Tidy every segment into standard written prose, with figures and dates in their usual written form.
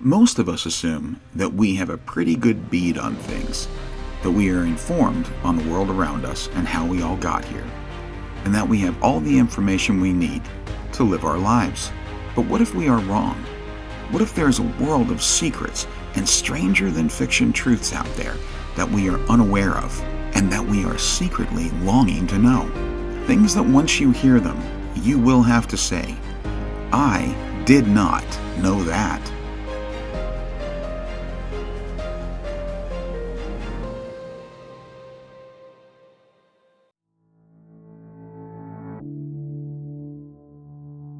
Most of us assume that we have a pretty good bead on things, that we are informed on the world around us and how we all got here, and that we have all the information we need to live our lives. But what if we are wrong? What if there is a world of secrets and stranger than fiction truths out there that we are unaware of and that we are secretly longing to know? Things that once you hear them, you will have to say, "I did not know that."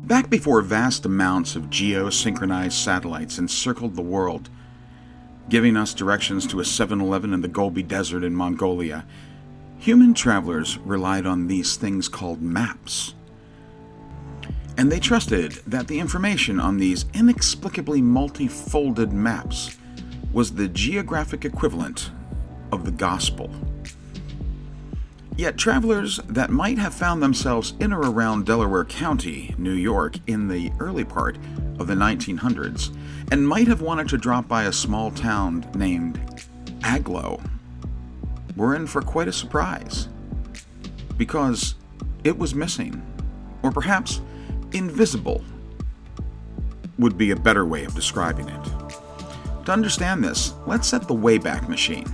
Back before vast amounts of geosynchronized satellites encircled the world, giving us directions to a 7-Eleven in the Gobi Desert in Mongolia, human travelers relied on these things called maps. And they trusted that the information on these inexplicably multifolded maps was the geographic equivalent of the gospel. Yet travelers that might have found themselves in or around Delaware County, New York, in the early part of the 1900s, and might have wanted to drop by a small town named Agloe, were in for quite a surprise, because it was missing, or perhaps invisible would be a better way of describing it. To understand this, let's set the Wayback Machine.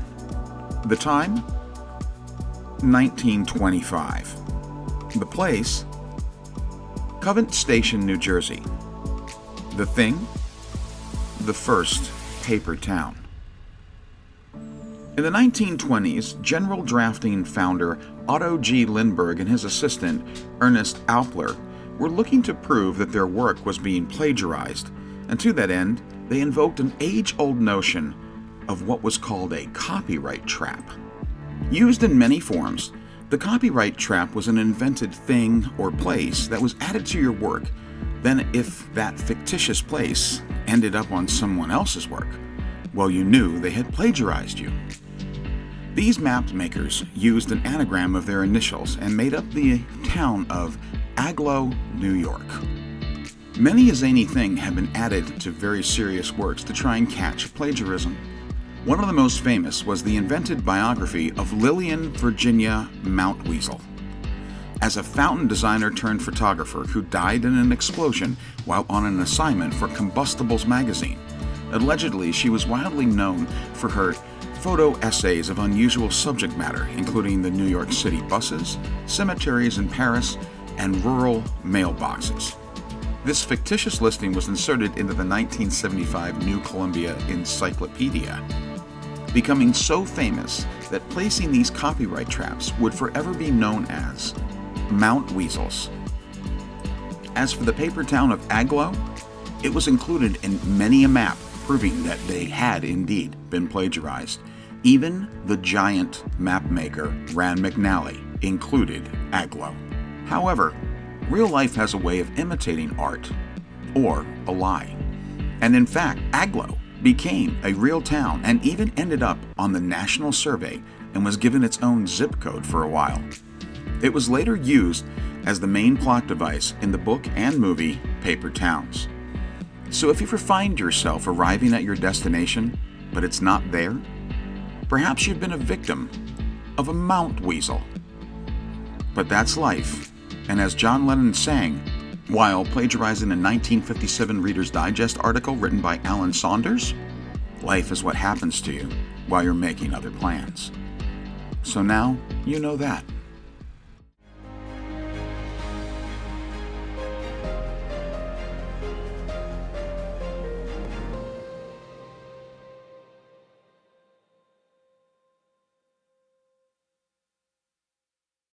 The time? 1925. The place? Covent Station, New Jersey. The thing? The first paper town. In the 1920s, general drafting founder Otto G. Lindbergh and his assistant Ernest Alpler were looking to prove that their work was being plagiarized, and to that end, they invoked an age-old notion of what was called a copyright trap. Used in many forms, the copyright trap was an invented thing or place that was added to your work. Then, if that fictitious place ended up on someone else's work, well, you knew they had plagiarized you. These map makers used an anagram of their initials and made up the town of Agloe, New York. Many a zany thing have been added to very serious works to try and catch plagiarism. One of the most famous was the invented biography of Lillian Virginia Mountweazel, as a fountain designer turned photographer who died in an explosion while on an assignment for Combustibles magazine. Allegedly, she was widely known for her photo essays of unusual subject matter, including the New York City buses, cemeteries in Paris, and rural mailboxes. This fictitious listing was inserted into the 1975 New Columbia Encyclopedia, becoming so famous that placing these copyright traps would forever be known as Mountweazels. As for the paper town of Agloe, it was included in many a map, proving that they had indeed been plagiarized. Even the giant map maker Rand McNally included Agloe. However, real life has a way of imitating art, or a lie. And in fact, Agloe became a real town and even ended up on the National Survey and was given its own zip code for a while. It was later used as the main plot device in the book and movie Paper Towns. So if you ever find yourself arriving at your destination, but it's not there, perhaps you've been a victim of a Mountweazel. But that's life, and as John Lennon sang, while plagiarizing a 1957 Reader's Digest article written by Alan Saunders, life is what happens to you while you're making other plans. So now you know that.